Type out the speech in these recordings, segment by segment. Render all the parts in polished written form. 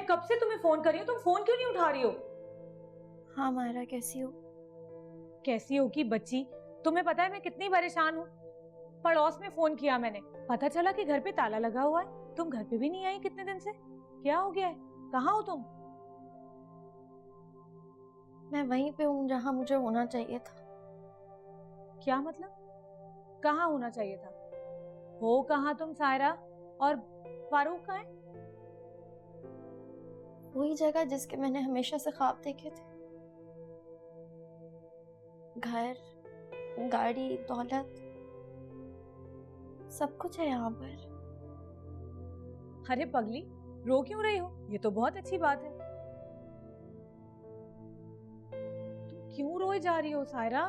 मैं कब से तुम्हें फोन कर रही हूँ, तुम फोन क्यों नहीं उठा रही हो? हाँ मायरा, कैसी हो? कैसी हो की बच्ची, तुम्हें पता है मैं कितनी परेशान हूँ। पड़ोस में फोन किया मैंने, पता चला कि घर पे ताला लगा हुआ है। तुम घर पे भी नहीं आई कितने दिन से, क्या हो गया है? कहाँ हो तुम? मैं वहीं पे हूँ जहाँ मुझे होना चाहिए था। क्या मतलब? कहाँ होना चाहिए था? हो कहाँ तुम सायरा? और फारूक कहाँ है? वही जगह जिसके मैंने हमेशा से ख्वाब देखे थे। घर, गाड़ी, दौलत, सब कुछ है यहाँ पर। अरे पगली, रो क्यों रही हो? ये तो बहुत अच्छी बात है। तुम क्यों रोए जा रही हो सायरा?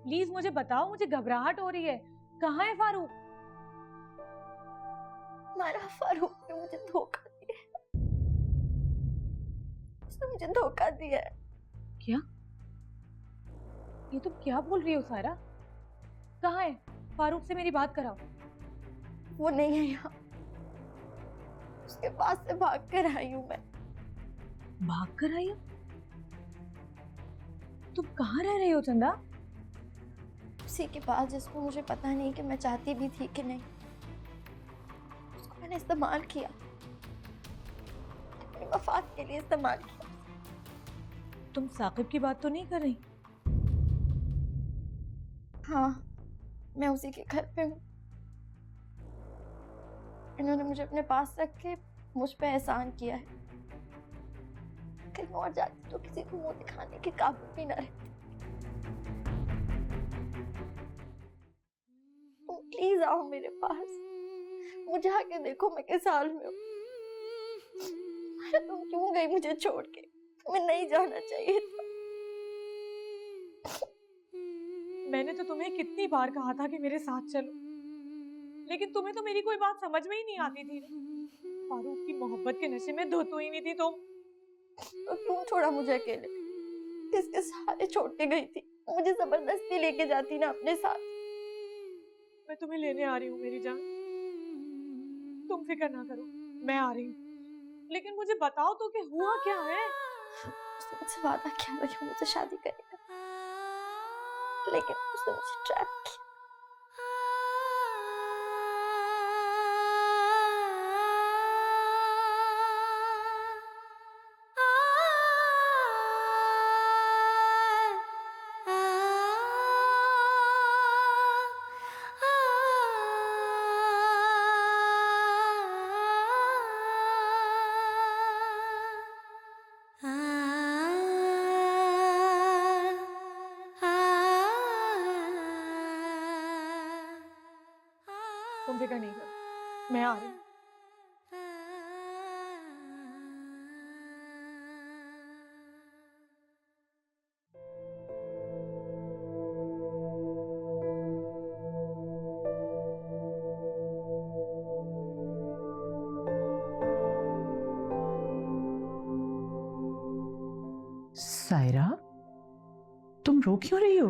प्लीज मुझे बताओ, मुझे घबराहट हो रही है। कहाँ है फारूक? हमारा फारूक ने मुझे धोखा दिया है। उसने मुझे धोखा दिया है। क्या? ये तुम क्या बोल रही हो सायरा? कहाँ है फारूक? से मेरी बात कराओ। वो नहीं है यहाँ। उसके पास से भाग कर आई हूँ मैं। भाग कर आई हो? तुम कहाँ रह रही हो चंदा? उसी के पास जिसको मुझे पता नहीं कि मैं चाहती भी थी कि नहीं। उसको मैंने इस्तेमाल किया, अपनी मफाद के लिए इस्तेमाल किया। तुम साकिब की बात तो नहीं कर रही? हाँ, मैं उसी के घर पे हूँ। इन्होंने मुझे अपने पास रख के मुझ पे एहसान किया है। कहीं और जाती तो किसी को मुंह दिखाने के काबिल भी ना रहती। तुम प्लीज आओ मेरे पास, मुझे आके देखो मैं किस हाल में हूँ। तुम क्यों गई मुझे छोड़ के? तुम्हें नहीं जाना चाहिए था। मैंने तो तुम्हें कितनी बार कहा था कि मेरे साथ चलो, लेकिन तुम्हें तो मेरी कोई बात समझ में ही नहीं आती थी। फारूक की मोहब्बत के नशे में धो ही नहीं थी तुम। तो तुम छोड़ा मुझे अकेले, किसके सहारे छोड़ के गई थी? मुझे जबरदस्ती लेके जाती ना अपने साथ। मैं तुम्हें लेने आ रही हूँ मेरी जान, तुम फिक्र ना करो, मैं आ रही हूँ। लेकिन मुझे बताओ तो कि हुआ क्या है? उसने मुझसे वादा किया था कि मुझसे शादी करेगा, लेकिन उसने मुझे ट्रैप किया। तुम फिक्र नहीं करो, मैं आ रही हूँ। सायरा, तुम रो क्यों रही हो?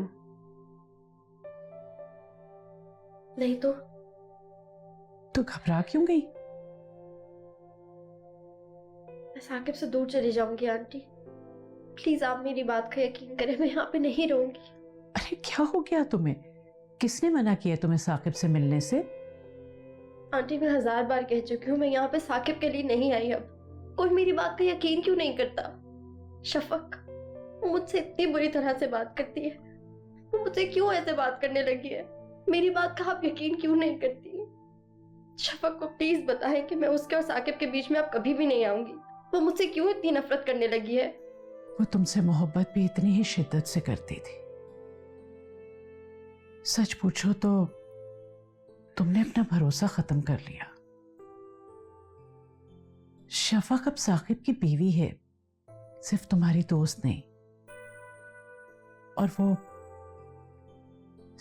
नहीं तो घबरा क्यों गई? मैं साकिब से दूर चली जाऊंगी आंटी। प्लीज आप मेरी बात का यकीन करें, मैं यहाँ पे नहीं रहूंगी। अरे क्या हो गया तुम्हें? किसने मना किया तुम्हें साकिब से मिलने से? आंटी मैं 1000 बार कह चुकी हूँ, मैं यहाँ पे साकिब के लिए नहीं आई। अब कोई मेरी बात का यकीन क्यों नहीं करता? शफक, वो मुझसे इतनी बुरी तरह से बात करती है, वो मुझसे क्यों ऐसे बात करने लगी है? मेरी बात का आप यकीन क्यों नहीं करती? शफक को प्लीज बताएं कि मैं उसके और साकिब के बीच में अब कभी भी नहीं आऊंगी। वो मुझसे क्यों इतनी नफरत करने लगी है? वो तुमसे मोहब्बत भी इतनी ही शिद्दत से करती थी। सच पूछो तो तुमने अपना भरोसा खत्म कर लिया। शफक अब साकिब की बीवी है, सिर्फ तुम्हारी दोस्त नहीं। और वो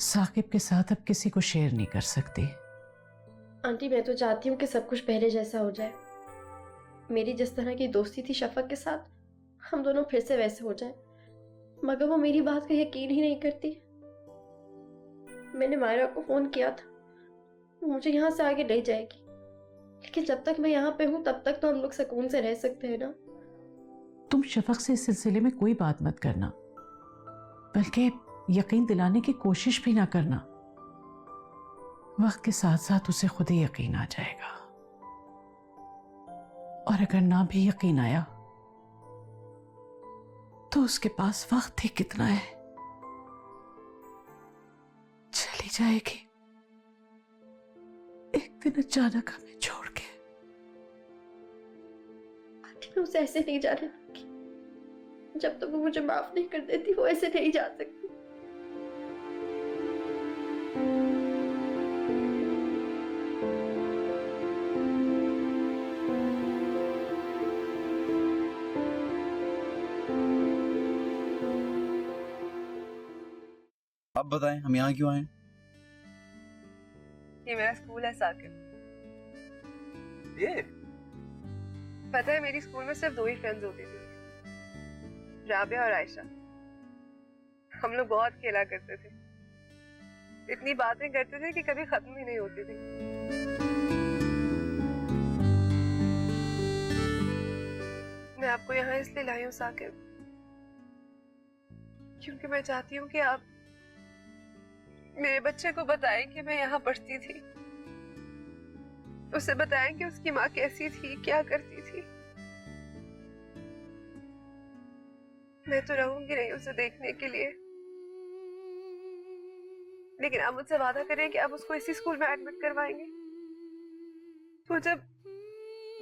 साकिब के साथ अब किसी को शेयर नहीं कर सकती। आंटी मैं तो चाहती हूँ कि सब कुछ पहले जैसा हो जाए। मेरी जिस तरह की दोस्ती थी शफक के साथ, हम दोनों फिर से वैसे हो जाए, मगर वो मेरी बात का यकीन ही नहीं करती। मैंने मायरा को फोन किया था, वो मुझे यहाँ से आगे ले जाएगी, लेकिन जब तक मैं यहाँ पे हूँ तब तक तो हम लोग सुकून से रह सकते हैं ना। तुम शफक से इस सिलसिले में कोई बात मत करना, बल्कि यकीन दिलाने की कोशिश भी ना करना। वक्त के साथ साथ उसे खुद ही यकीन आ जाएगा, और अगर ना भी यकीन आया तो उसके पास वक्त ही कितना है, चली जाएगी एक दिन अचानक हमें छोड़ के। आंटी मैं उसे ऐसे नहीं जाने दूंगी। जब तक वो मुझे माफ नहीं कर देती वो ऐसे नहीं जा सकती। अब बताएं हम यहाँ क्यों आए? ये मेरा स्कूल है साकिब। ये पता है मेरी स्कूल में सिर्फ 2 ही फ्रेंड्स होती थी, राबिया और आयशा। हम लोग बहुत खेला करते थे, इतनी बातें करते थे कि कभी खत्म ही नहीं होती थी। मैं आपको यहाँ इसलिए लाई हूँ साकिब, क्योंकि मैं चाहती हूँ कि आप मेरे बच्चे को बताएं कि मैं यहाँ पढ़ती थी। उसे बताएं कि उसकी माँ कैसी थी, क्या करती थी। मैं तो रहूंगी नहीं उसे देखने के लिए, लेकिन आप मुझसे वादा करें कि आप उसको इसी स्कूल में एडमिट करवाएंगे। तो जब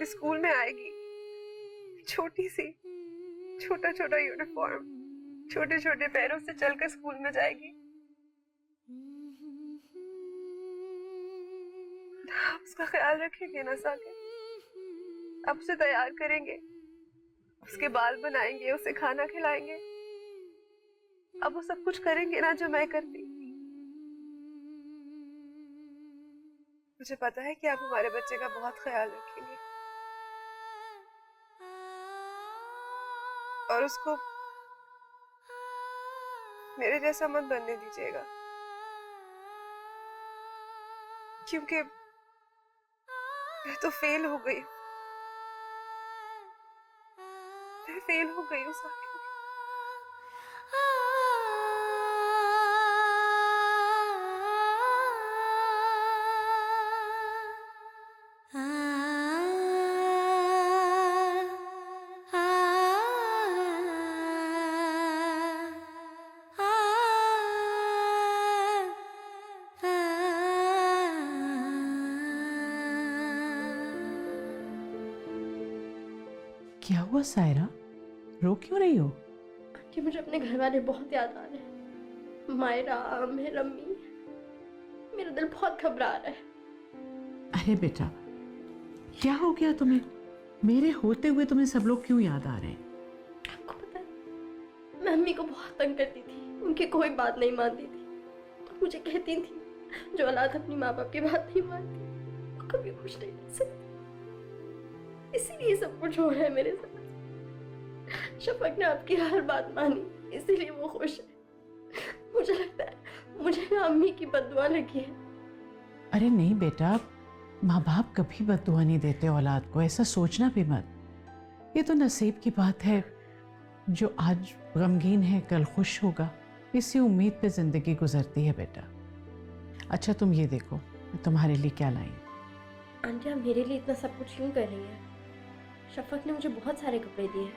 इस स्कूल में आएगी, छोटी सी छोटा छोटा यूनिफॉर्म, छोटे छोटे पैरों से चलकर स्कूल में जाएगी, आप उसका ख्याल रखेंगे ना साकिब? आप उसे तैयार करेंगे, उसके बाल बनाएंगे, उसे खाना खिलाएंगे, अब वो सब कुछ करेंगे ना जो मैं करती। मुझे पता है कि आप हमारे बच्चे का बहुत ख्याल रखेंगे और उसको मेरे जैसा मत बनने दीजिएगा, क्योंकि मैं तो फेल हो गई। मैं फेल हो गई हूँ साकिब। क्या हुआ सायरा, रो क्यों रही हो? कि मुझे अपने घर वाले बहुत याद आ रहे हैं। मायरा, आमिर, अम्मी, मेरा दिल बहुत घबरा रहा है। अरे बेटा, क्या हो गया तुम्हें? मेरे होते हुए तुम्हें सब लोग क्यों याद आ रहे हैं? आपको पता है, मैं अम्मी को बहुत तंग करती थी, उनकी कोई बात नहीं मानती थी। तो मुझे कहती थी, जो औलाद अपनी माँ बाप की बात नहीं मानती वो कभी खुश नहीं रह सकती। इसीलिए सब कुछ हो रहा है मेरे साथ। शफक ने आपकी हर बात मानी, इसीलिए वो खुश है। मुझे लगता है मुझे ना अम्मी की बद्दुआ लगी है। अरे नहीं बेटा, माँ बाप कभी बद्दुआ नहीं देते औलाद को, ऐसा सोचना भी मत। ये तो नसीब की बात है, जो आज गमगीन है कल खुश होगा, इसी उम्मीद पे जिंदगी गुजरती है बेटा। अच्छा तुम ये देखो, मैं तुम्हारे लिए क्या लाई। आंटी आप मेरे लिए इतना सब कुछ क्यों कर रही हैं? शफक ने मुझे बहुत सारे कपड़े दिए।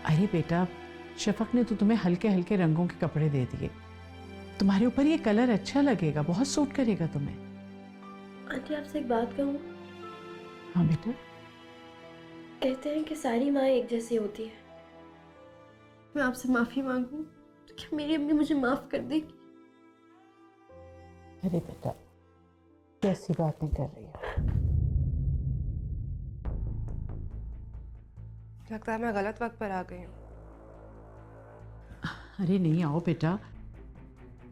अरे बेटा, शफक ने तो तुम्हें हल्के हल्के रंगों के कपड़े दे दिए, तुम्हारे ऊपर ये कलर अच्छा लगेगा, बहुत सूट करेगा तुम्हें। आंटी आपसे एक बात कहूँ? हाँ बेटा। कहते हैं कि सारी माँ एक जैसी होती है। मैं आपसे माफी मांगू तो क्या मेरी अम्मी मुझे माफ कर देगी? अरे बेटा, कैसी बातें कर रही हो? लगता है मैं गलत वक्त पर आ गई हूँ। अरे नहीं, आओ बेटा।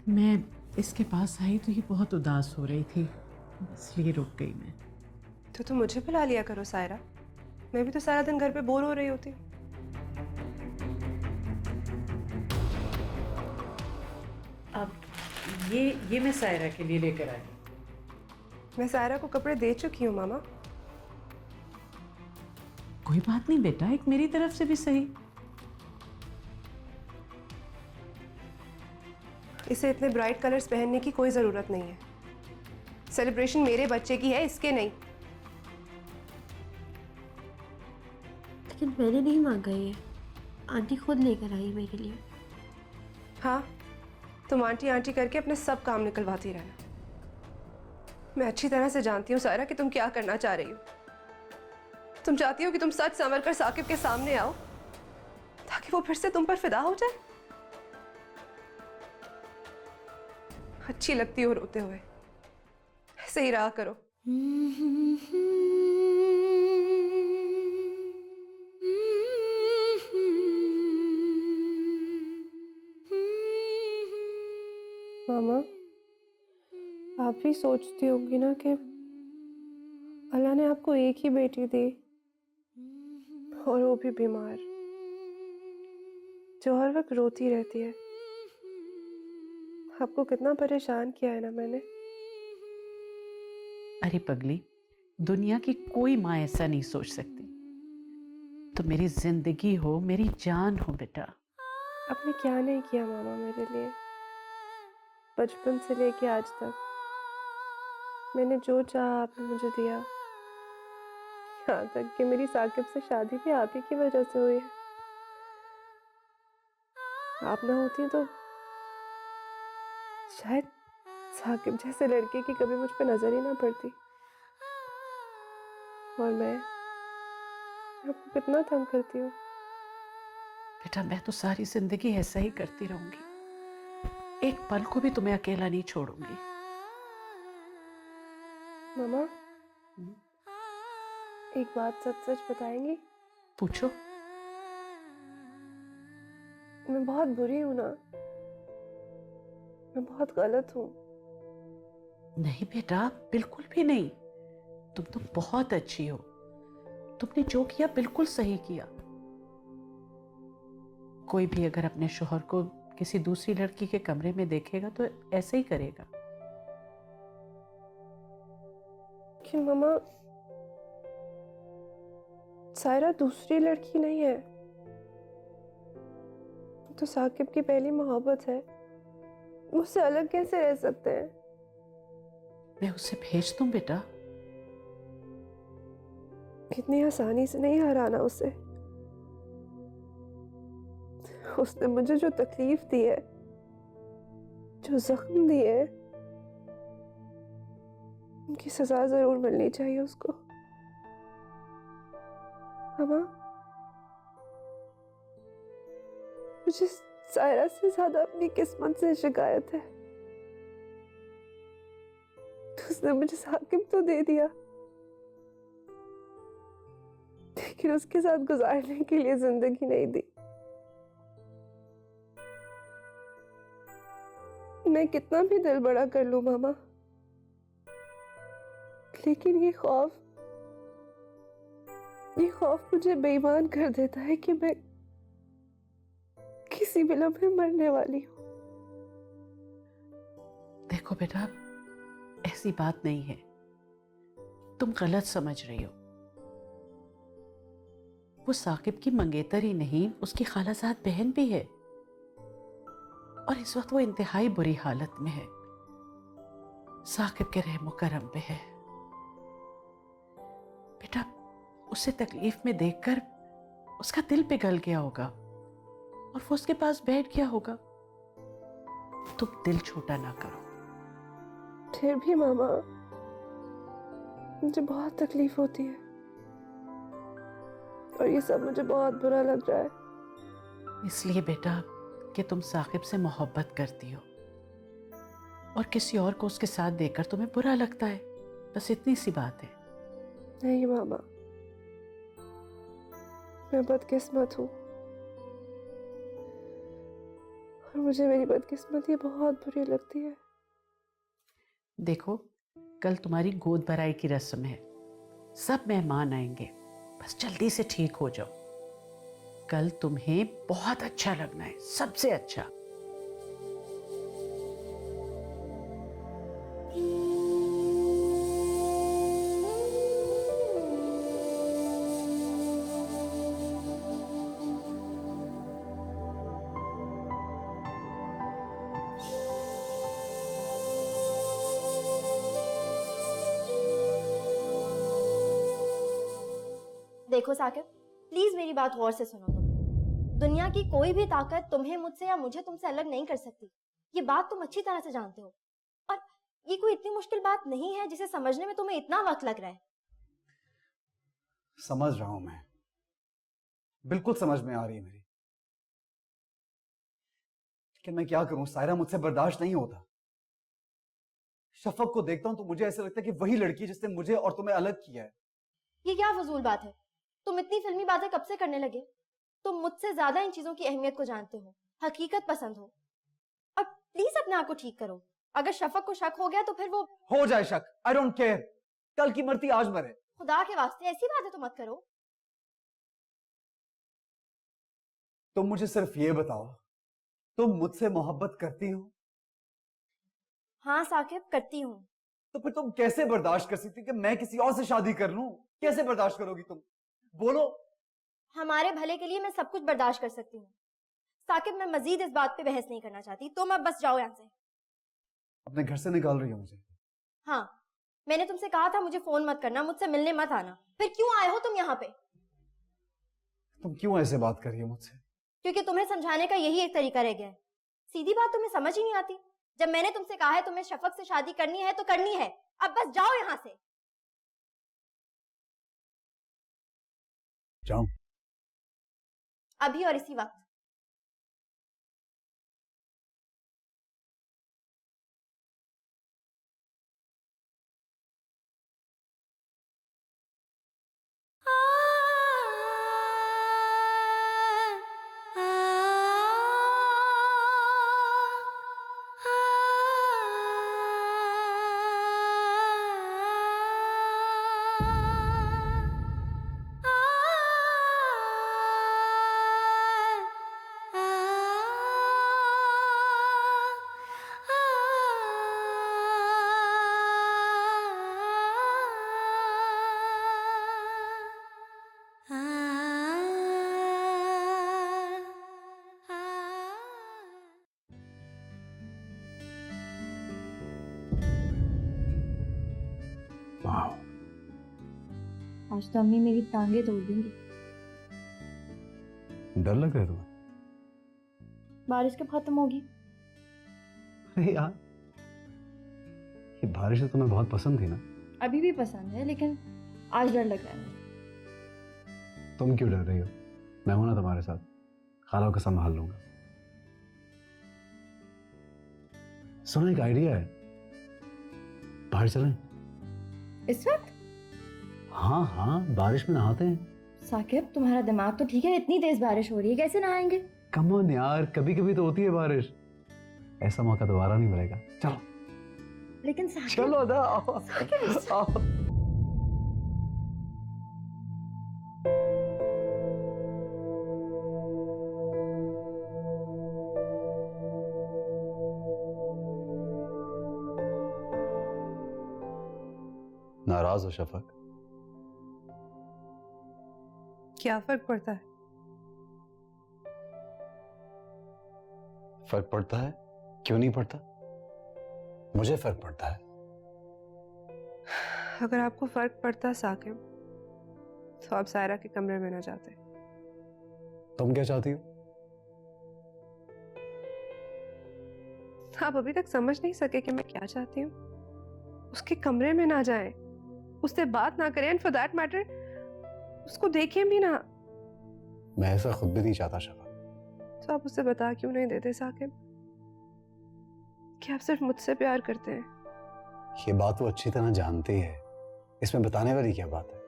मैं इसके पास आई तो ये बहुत उदास हो रही थी, इसलिए रुक गई मैं। तो मुझे बुला लिया करो सायरा, मैं भी तो सारा दिन घर पे बोर हो रही होती। अब ये मैं सायरा के लिए लेकर आई। मैं सायरा को कपड़े दे चुकी हूँ मामा। कोई बात नहीं बेटा, एक मेरी तरफ से भी सही। इसे इतने ब्राइट कलर्स पहनने की कोई जरूरत नहीं है। सेलिब्रेशन मेरे बच्चे की है, इसके नहीं। लेकिन मैंने नहीं मांगा ये, आंटी खुद लेकर आई मेरे लिए। हाँ, तुम आंटी आंटी करके अपने सब काम निकलवाती रहना। मैं अच्छी तरह से जानती हूँ सायरा कि तुम क्या करना चाह रही हो। तुम चाहती हो कि तुम सच संवर कर साकिब के सामने आओ ताकि वो फिर से तुम पर फिदा हो जाए। अच्छी लगती हो रोते हुए, ऐसे ही रहा करो। मामा, आप भी सोचती होंगी ना कि अल्लाह ने आपको एक ही बेटी दी और वो भी बीमार, जो हर वक्त रोती रहती है। आपको कितना परेशान किया है ना मैंने। अरे पगली, दुनिया की कोई माँ ऐसा नहीं सोच सकती। तो मेरी जिंदगी हो, मेरी जान हो बेटा। आपने क्या नहीं किया मामा मेरे लिए। बचपन से लेके आज तक मैंने जो चाहा आपने मुझे दिया। यहाँ तक कि मेरी साकिब से शादी भी आप ही की वजह से हुई है। आप ना होती तो शायद साकिब जैसे लड़के की कभी मुझ पे नजर ही ना पड़ती। और मैं आपको कितना तंग करती हूँ। बेटा मैं तो सारी जिंदगी ऐसा ही करती रहूंगी, एक पल को भी तुम्हें अकेला नहीं छोड़ूंगी। मामा, एक बात सच सच बताएंगी? पूछो। मैं बहुत बुरी हूं ना, मैं बहुत गलत हूँ। नहीं बेटा, बिल्कुल भी नहीं। तुम तो बहुत अच्छी हो। तुमने जो किया बिल्कुल सही किया। कोई भी अगर अपने शोहर को किसी दूसरी लड़की के कमरे में देखेगा तो ऐसे ही करेगा। लेकिन मामा, सायरा दूसरी लड़की नहीं है, तो साकिब की पहली मोहब्बत है। मुझसे अलग कैसे रह सकते हैं? मैं उसे भेज दूं बेटा। इतनी आसानी से नहीं हराना उसे। उसने मुझे जो तकलीफ दी है, जो जख्म दिए हैं, उनकी सजा जरूर मिलनी चाहिए उसको। मामा, मुझे सायरा से ज्यादा अपनी किस्मत से शिकायत है। उसने मुझे साकिब तो दे दिया, लेकिन उसके साथ गुजारने के लिए जिंदगी नहीं दी। मैं कितना भी दिल बड़ा कर लूं मामा, लेकिन ये खौफ मुझे बेईमान कर देता है कि मैं किसी भी लम्हे मरने वाली हूँ। देखो बेटा, ऐसी बात नहीं है, तुम गलत समझ रही हो। वो साकिब की मंगेतर ही नहीं, उसकी खालाजाद बहन भी है, और इस वक्त वो इंतहाई बुरी हालत में है। साकिब के रहमो करम पे है। बेटा, उसे तकलीफ में देखकर उसका दिल पिघल गया होगा और वो उसके पास बैठ गया होगा। तुम दिल छोटा ना करो। फिर भी मामा, मुझे बहुत तकलीफ होती है और ये सब मुझे बहुत बुरा लग रहा है। इसलिए बेटा कि तुम साकिब से मोहब्बत करती हो और किसी और को उसके साथ देखकर तुम्हें बुरा लगता है, बस इतनी सी बात है। नहीं मामा, मैं बदकिस्मत हूँ और मुझे मेरी बदकिस्मती बहुत बुरी लगती है। देखो, कल तुम्हारी गोद भराई की रस्म है, सब मेहमान आएंगे, बस जल्दी से ठीक हो जाओ। कल तुम्हें बहुत अच्छा लगना है, सबसे अच्छा। देखो साकिब, प्लीज मेरी बात गौर से सुनो तुम। दुनिया की कोई भी ताकत तुम्हें मुझसे या मुझे तुमसे अलग नहीं कर सकती। ये बात तुम अच्छी तरह से जानते हो। और ये कोई इतनी मुश्किल बात नहीं है जिसे समझने में तुम्हें इतना वक्त लग रहा है। समझ रहा हूं मैं, बिल्कुल समझ में आ रही है मेरी, लेकिन मैं क्या करूं सायरा, मुझसे बर्दाश्त नहीं होता। शफक को देखता हूं तो मुझे ऐसा लगता है कि वही लड़की है जिसने मुझे और तुम्हें अलग किया है। ये क्या फजूल बात है? तुम इतनी फिल्मी बातें कब से करने लगे? तुम मुझसे ज्यादा इन चीजों की अहमियत को जानते हो, हकीकत पसंद हो। और प्लीज अपने आप को ठीक करो। अगर शफक को शक हो गया तो फिर वो हो जाए शक, आई डोंट केयर, कल की मरती आज मरे। खुदा के वास्ते ऐसी बातें तो मत करो। तुम मुझे सिर्फ ये बताओ, तुम मुझसे मोहब्बत करती हो? हाँ साकिब, करती हूँ। तो फिर तुम कैसे बर्दाश्त कर सकती कि मैं किसी और से शादी कर लूं? कैसे बर्दाश्त करोगी तुम? बोलो। हमारे भले के लिए मैं सब कुछ बर्दाश्त कर सकती हूँ साकिब। मैं मजीद इस बात पे बहस नहीं करना चाहती। तुम अब बस जाओ यहाँ से। अपने घर से निकाल रही हो मुझे? हाँ, मैंने तुमसे कहा था मुझे फोन मत करना, मुझसे मिलने मत आना। फिर क्यों आए हो तुम यहाँ पे? तुम क्यों ऐसे बात कर रही हो मुझसे? क्योंकि तुम्हें समझाने का यही एक तरीका रह गया है। सीधी बात तुम्हें समझ ही नहीं आती। जब मैंने तुमसे कहा है तुम्हें शफक से शादी करनी है तो करनी है। अब बस जाओ यहाँ से। जाऊं? अभी और इसी वक्त। वाह, आज तो अम्मी मेरी टांगे तोड़ देंगी। डर लग रहा है तुम्हें? बारिश कब खत्म होगी? अरे यार, ये बारिश तो तुम्हें बहुत पसंद थी ना? अभी भी पसंद है, लेकिन आज डर लग रहा है मुझे। तुम क्यों डर रही हो? मैं हूं ना तुम्हारे साथ, खाला को संभाल लूंगा। सुनो, एक आइडिया है, बाहर चलें? इस वक्त? हाँ हाँ, बारिश में नहाते हैं। साकिब, तुम्हारा दिमाग तो ठीक है? इतनी तेज बारिश हो रही है, कैसे नहाएंगे? कम ऑन यार, कभी कभी तो होती है बारिश, ऐसा मौका दोबारा नहीं मिलेगा। चलो लेकिन साकिब, चलो ना, आओ, साकिब, आओ। नाराज हो शफक? क्या फर्क पड़ता है? फर्क पड़ता है, क्यों नहीं पड़ता? मुझे फर्क पड़ता है। अगर आपको फर्क पड़ता साकिब, तो आप सायरा के कमरे में ना जाते। तुम क्या चाहती हो? आप अभी तक समझ नहीं सके कि मैं क्या चाहती हूँ। उसके कमरे में ना जाएं, उससे बात ना करें, एंड फॉर दैट मैटर उसको देखें भी ना। मैं ऐसा खुद भी नहीं चाहता शफक। तो आप उससे बता क्यों नहीं देते साकिब कि आप सिर्फ मुझसे प्यार करते हैं? ये बात वो अच्छी तरह जानती है, इसमें बताने वाली क्या बात है?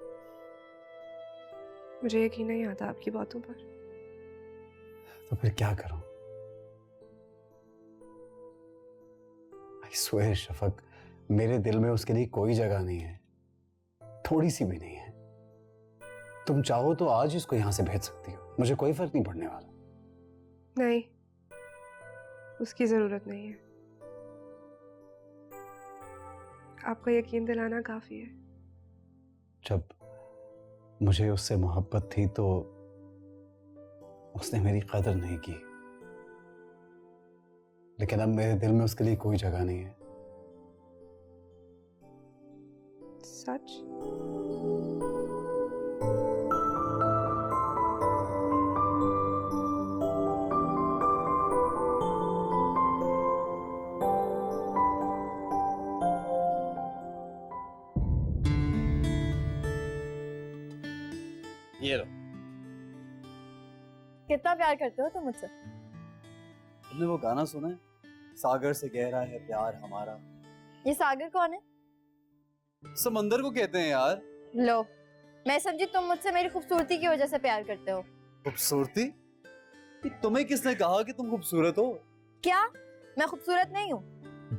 मुझे यकीन नहीं आता आपकी बातों पर। तो फिर क्या करूं? आई स्वेयर शफक, मेरे दिल में उसके लिए कोई जगह नहीं है, थोड़ी सी भी नहीं है। तुम चाहो तो आज इसको यहां से भेज सकती हो, मुझे कोई फर्क नहीं पड़ने वाला। नहीं, उसकी जरूरत नहीं है। आपका यकीन दिलाना काफी है। जब मुझे उससे मोहब्बत थी तो उसने मेरी कदर नहीं की, लेकिन अब मेरे दिल में उसके लिए कोई जगह नहीं है। सच? कितना प्यार करते हो तुम मुझसे? तुमने वो गाना सुना है, सागर से गहरा है प्यार हमारा? ये सागर कौन है? समंदर को कहते हैं यार। लो, मैं समझी तुम मुझसे मेरी खूबसूरती की वजह से प्यार करते हो। खूबसूरती? तुम्हें किसने कहा कि तुम खूबसूरत हो? क्या मैं खूबसूरत नहीं हूँ?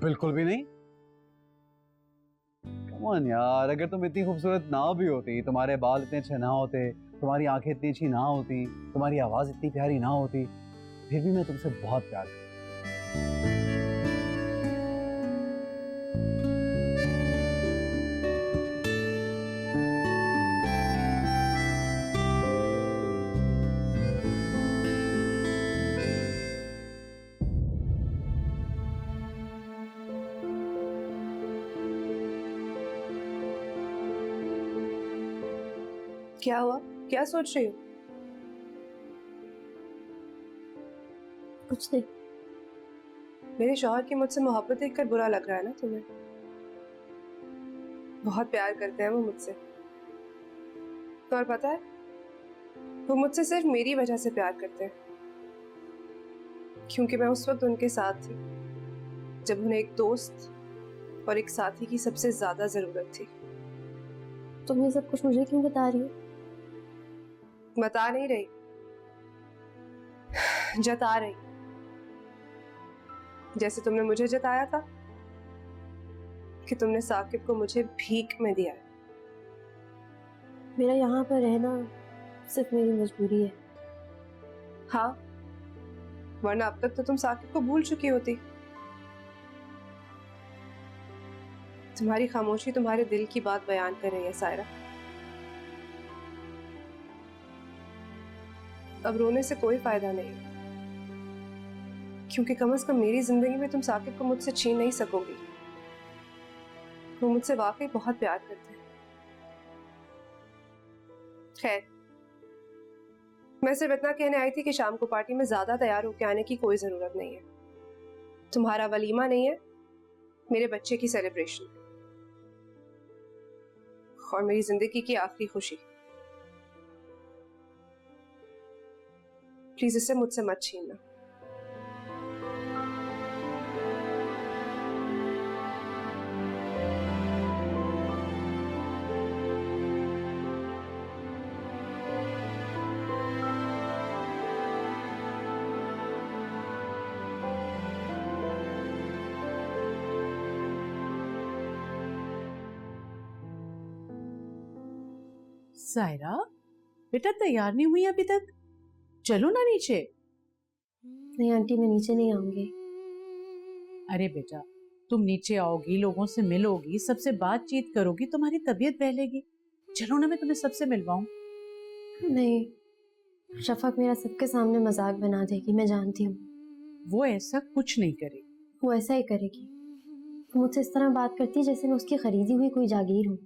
बिल्कुल भी नहीं। कम ऑन यार, अगर तुम इतनी खूबसूरत ना भी होती, तुम्हारे बाल इतने अच्छे ना होते, तुम्हारी आंखें इतनी अच्छी ना होती, तुम्हारी आवाज इतनी प्यारी ना होती, फिर भी मैं तुमसे बहुत प्यार करता। क्या हुआ? क्या सोच रही हो? कुछ नहीं। मेरे शौहर की मुझसे मोहब्बत देखकर बुरा लग रहा है ना तुम्हें? बहुत प्यार करते हैं वो मुझसे। और पता है, वो मुझसे सिर्फ मेरी वजह से प्यार करते हैं, क्योंकि मैं उस वक्त उनके साथ थी जब उन्हें एक दोस्त और एक साथी की सबसे ज्यादा जरूरत थी। तुम ये सब कुछ मुझे क्यों बता रही हो? बता नहीं रही, जता रही। जैसे तुमने मुझे जताया था कि तुमने साकिब को मुझे भीख में दिया है। मेरा यहाँ पर रहना सिर्फ मेरी मजबूरी है। हाँ, वरना अब तक तो तुम साकिब को भूल चुकी होती। तुम्हारी खामोशी तुम्हारे दिल की बात बयान कर रही है सायरा। अब रोने से कोई फायदा नहीं, क्योंकि कम से कम मेरी जिंदगी में तुम साकिब को मुझसे छीन नहीं सकोगी। वो मुझसे वाकई बहुत प्यार करते हैं। खैर, मैं सिर्फ इतना कहने आई थी कि शाम को पार्टी में ज्यादा तैयार होकर आने की कोई जरूरत नहीं है। तुम्हारा वलीमा नहीं है, मेरे बच्चे की सेलिब्रेशन और मेरी जिंदगी की आखिरी खुशी। प्लीज इसे मुझसे मत छीनना। सायरा, बेटा तैयार नहीं हुई अभी तक? चलो ना नीचे। नहीं आंटी, मैं नीचे नहीं आऊंगी। अरे बेटा, तुम नीचे आओगी, लोगों से मिलोगी, सबसे बातचीत करोगी, तुम्हारी तबीयत बहलेगी। चलो ना, मैं तुम्हें सबसे मिलवाऊं। नहीं, शफक मेरा सबके सामने मजाक बना देगी, मैं जानती हूँ। वो ऐसा कुछ नहीं करेगी। वो ऐसा ही करेगी। वो मुझसे इस तरह बात करती है जैसे मैं उसकी खरीदी हुई कोई जागीर हूँ।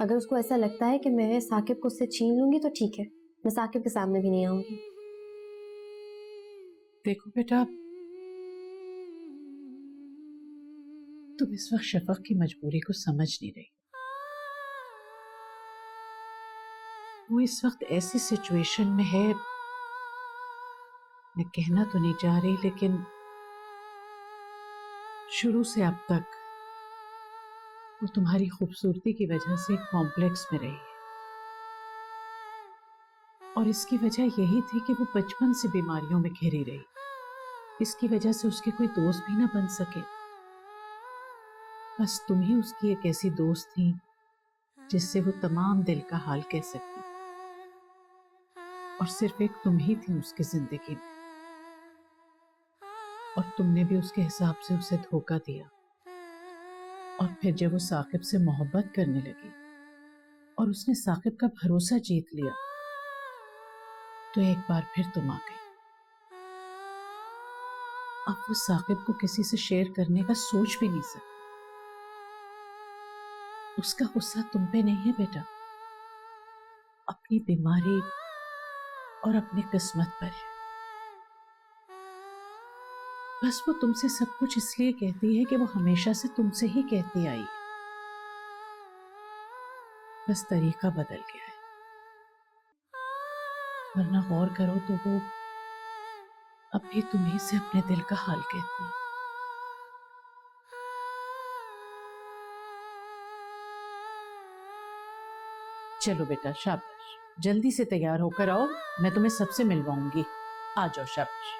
अगर उसको ऐसा लगता है कि मैं साकिब को उससे छीन लूंगी तो ठीक है, मैं साकिब के सामने भी नहीं आऊंगी। देखो बेटा, तुम इस वक्त शफक की मजबूरी को समझ नहीं रही। वो इस वक्त ऐसी सिचुएशन में है, मैं कहना तो नहीं चाह रही, लेकिन शुरू से अब तक वो तुम्हारी खूबसूरती की वजह से एक कॉम्प्लेक्स में रही है। और इसकी वजह यही थी कि वो बचपन से बीमारियों में घिरी रही। इसकी वजह से उसके कोई दोस्त भी ना बन सके। बस तुम ही उसकी एक ऐसी दोस्त थी जिससे वो तमाम दिल का हाल कह सकती, और सिर्फ एक तुम ही थी उसकी जिंदगी में। और तुमने भी उसके हिसाब से उसे धोखा दिया। और फिर जब वो साकिब से मोहब्बत करने लगी और उसने साकिब का भरोसा जीत लिया, तो एक बार फिर तुम आ गई। अब वो साकिब को किसी से शेयर करने का सोच भी नहीं सकती। उसका गुस्सा तुम पे नहीं है बेटा, अपनी बीमारी और अपनी किस्मत पर है। बस वो तुमसे सब कुछ इसलिए कहती है कि वो हमेशा से तुमसे ही कहती आई है। बस तरीका बदल गया है। वरना गौर करो तो वो अब भी तुम्ही से अपने दिल का हाल कहती है। चलो बेटा शाबाश, जल्दी से तैयार होकर आओ, मैं तुम्हें सबसे मिलवाऊंगी। आ जाओ शाबाश।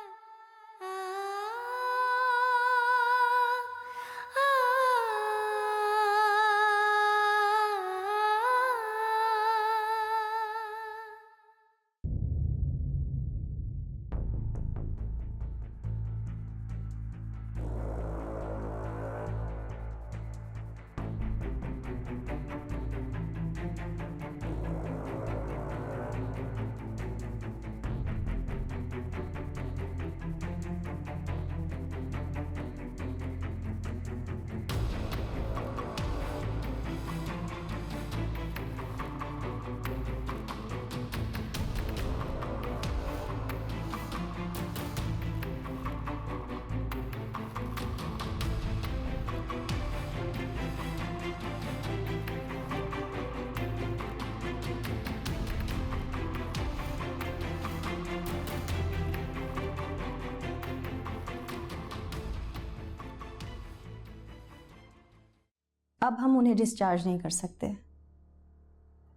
अब हम उन्हें डिस्चार्ज नहीं कर सकते।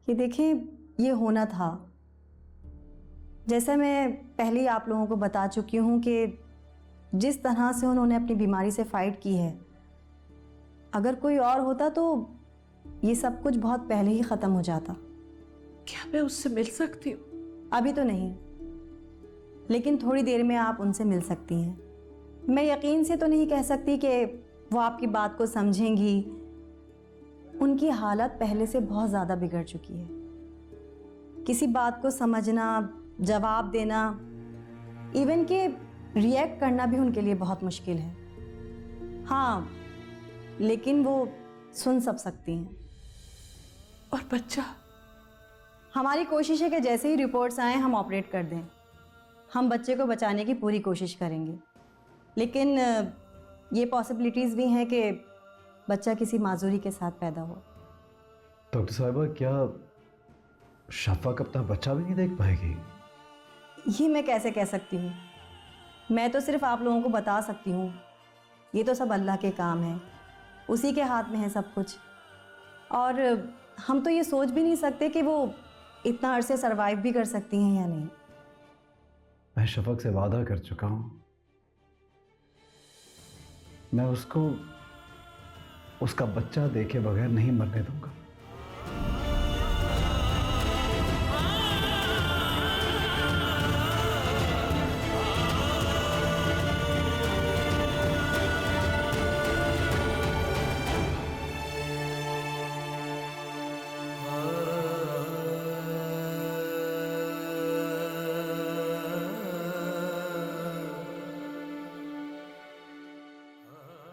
ये देखें, ये होना था। जैसा मैं पहले ही आप लोगों को बता चुकी हूँ कि जिस तरह से उन्होंने अपनी बीमारी से फाइट की है, अगर कोई और होता तो ये सब कुछ बहुत पहले ही ख़त्म हो जाता। क्या मैं उससे मिल सकती हूँ? अभी तो नहीं, लेकिन थोड़ी देर में आप उनसे मिल सकती हैं। मैं यकीन से तो नहीं कह सकती कि वो आपकी बात को समझेंगी। उनकी हालत पहले से बहुत ज़्यादा बिगड़ चुकी है। किसी बात को समझना, जवाब देना, इवन के रिएक्ट करना भी उनके लिए बहुत मुश्किल है। हाँ, लेकिन वो सुन सब सकती हैं। और बच्चा? हमारी कोशिश है कि जैसे ही रिपोर्ट्स आएँ हम ऑपरेट कर दें। हम बच्चे को बचाने की पूरी कोशिश करेंगे, लेकिन ये पॉसिबिलिटीज़ भी हैं कि बच्चा किसी माजूरी के साथ पैदा हो। डॉक्टर साहिबा, क्या शफक अपना बच्चा भी नहीं देख पाएगी? ये मैं कैसे कह सकती हूँ? मैं तो सिर्फ आप लोगों को बता सकती हूँ। ये तो सब अल्लाह के काम है, उसी के हाथ में है सब कुछ। और हम तो ये सोच भी नहीं सकते कि वो इतना अरसे सरवाइव भी कर सकती हैं या नहीं। मैं शफक से वादा कर चुका हूँ, मैं उसको उसका बच्चा देखे बगैर नहीं मरने दूंगा।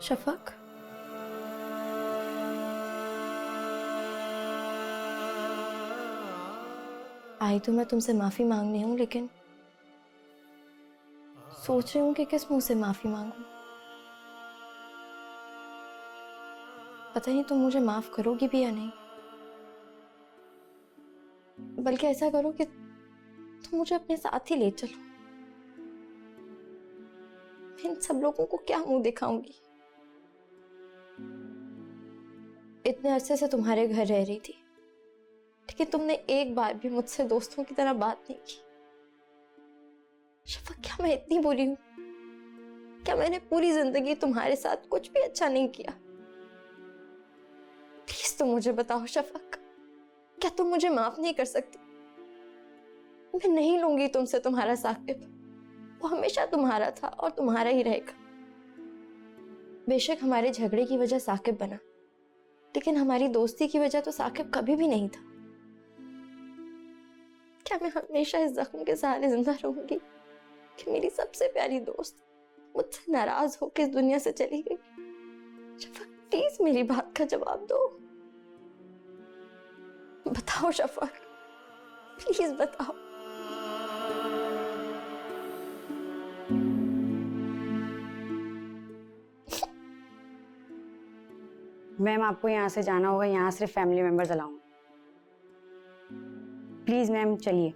शफक, आई तो मैं तुमसे माफी मांगनी हूँ, लेकिन सोच रही हूँ कि किस मुंह से माफी मांगूं। पता नहीं तुम मुझे माफ करोगी भी या नहीं। बल्कि ऐसा करो कि तुम मुझे अपने साथ ही ले चलो। मैं इन सब लोगों को क्या मुंह दिखाऊंगी? इतने अरसे से तुम्हारे घर रह रही थी, लेकिन तुमने एक बार भी मुझसे दोस्तों की तरह बात नहीं की। शफक, क्या मैं इतनी बुरी हूं? क्या मैंने पूरी जिंदगी तुम्हारे साथ कुछ भी अच्छा नहीं किया? प्लीज तुम मुझे बताओ शफक, क्या तुम मुझे माफ नहीं कर सकती? मैं नहीं लूंगी तुमसे तुम्हारा साकिब। वो हमेशा तुम्हारा था और तुम्हारा ही रहेगा। बेशक हमारे झगड़े की वजह साकिब बना, लेकिन हमारी दोस्ती की वजह तो साकिब कभी भी नहीं था। क्या मैं हमेशा इस जख्म के सहारे जिंदा रहूंगी कि मेरी सबसे प्यारी दोस्त मुझसे नाराज होकर इस दुनिया से चली गई? शफक, प्लीज मेरी बात का जवाब दो। बताओ शफक, प्लीज बताओ। मैम, आपको यहाँ से जाना होगा। यहाँ सिर्फ फैमिली मेंबर्स अलाउ हैं। प्लीज मैम चलिए।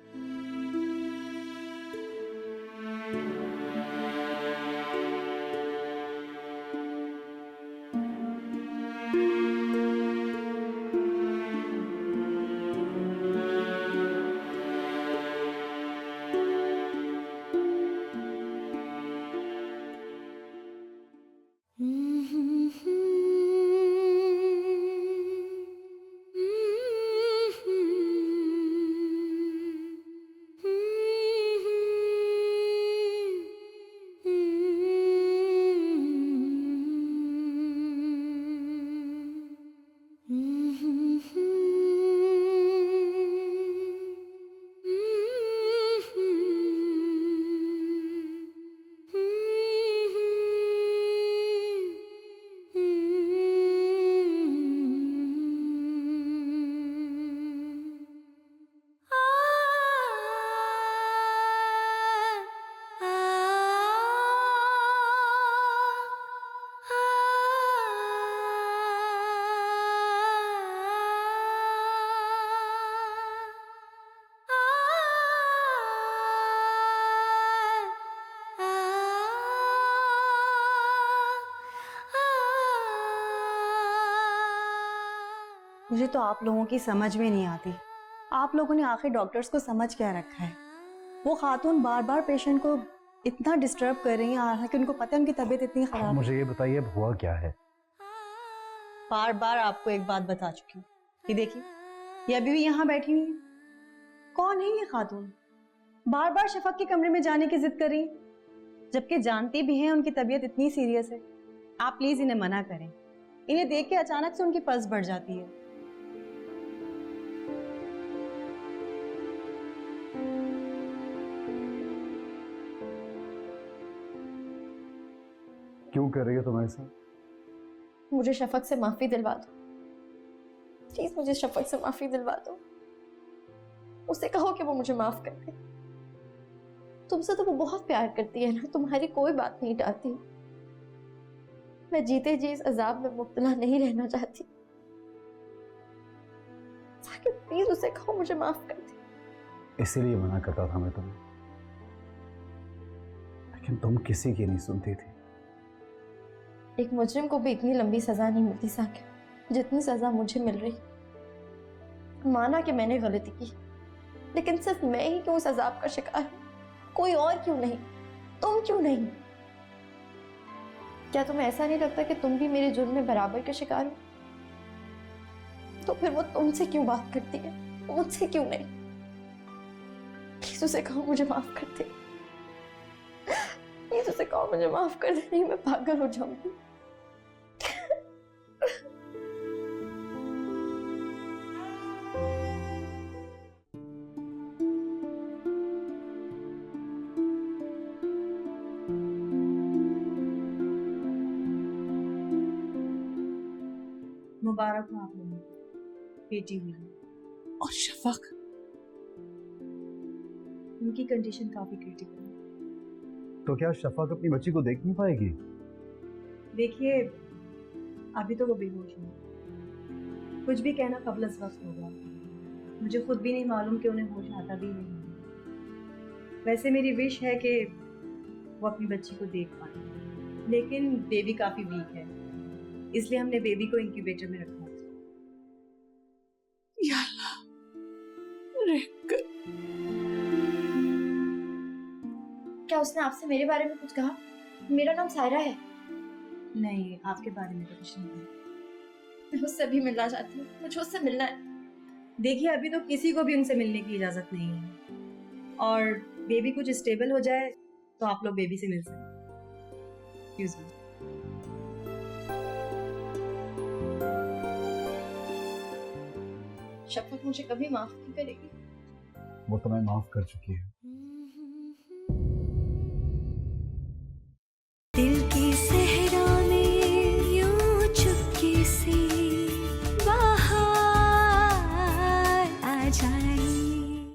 मुझे तो आप लोगों की समझ में नहीं आती। आप लोगों ने आखिर डॉक्टर्स को समझ क्या रखा है? वो खातून बार बार पेशेंट को इतना डिस्टर्ब कर रही हैं, हालांकि उनको पता है उनकी तबीयत इतनी खराब है। मुझे ये बताइए अब हुआ क्या है? बार बार आपको एक बात बता चुकी हूँ। ये देखिए, ये अभी भी यहाँ बैठी हुई है। कौन है ये खातून? बार बार शफक के कमरे में जाने की जिद कर रही है, जबकि जानती भी हैं उनकी तबीयत इतनी सीरियस है। आप प्लीज इन्हें मना करें। इन्हें देख के अचानक से उनकी पल्स बढ़ जाती है। क्यों कर रही हो तुम ऐसा? मुझे शफक से माफी दिलवा दो प्लीज, मुझे शफक से माफी दिलवा दो। उसे कहो कि वो मुझे माफ कर दे। तुमसे तो वो बहुत प्यार करती है ना, तुम्हारी कोई बात नहीं टालती। मैं जीते जी इस अजाब में मुब्तला नहीं रहना चाहती। साकिब प्लीज उसे कहो मुझे माफ कर दे। इसीलिए मना करता था मैं तुम्हें, लेकिन तुम किसी की नहीं सुनती थी। एक मुजरिम को भी इतनी लंबी सजा नहीं मिलती साकिब, जितनी सजा मुझे मिल रही। माना कि मैंने गलती की, लेकिन सिर्फ मैं ही क्यों उस अजाब का शिकार हूं? कोई और क्यों नहीं? तुम क्यों नहीं? क्या तुम्हें ऐसा नहीं लगता कि तुम भी मेरे जुर्म में बराबर के शिकार हो? तो फिर वो तुमसे क्यों बात करती है, मुझसे क्यों नहीं? प्लीज उसे कहो मुझे माफ कर दे। प्लीज उसे कहो मुझे माफ कर दे, नहीं मैं पागल हो जाऊंगी। मुबारक हो आप लोगों को, बेटी हुई है। और शफक? उनकी कंडीशन काफी क्रिटिकल है। तो क्या शफक अपनी बच्ची को देख नहीं पाएगी? देखिए, अभी तो वो बेहोश है। कुछ भी कहना कबल अज़ वक्त होगा। मुझे खुद भी नहीं मालूम कि उन्हें होश आता भी नहीं। वैसे मेरी विश है कि वो अपनी बच्ची को देख पाए, लेकिन बेबी काफी वीक है, इसलिए हमने बेबी को इंक्यूबेटर में रखा है। या अल्लाह, रहम कर। क्या उसने आपसे मेरे बारे में कुछ कहा? मेरा नाम सायरा है। नहीं, आपके बारे में तो कुछ नहीं है। मैं उससे भी मिलना चाहती हूँ, मुझे उससे मिलना है। देखिए, अभी तो किसी को भी उनसे मिलने की इजाजत नहीं है, और बेबी कुछ स्टेबल हो जाए तो आप लोग बेबी से मिल सकते हैं। Excuse me. शफक मुझे कभी माफ नहीं करेगी। वो तुम्हें माफ कर चुकी है।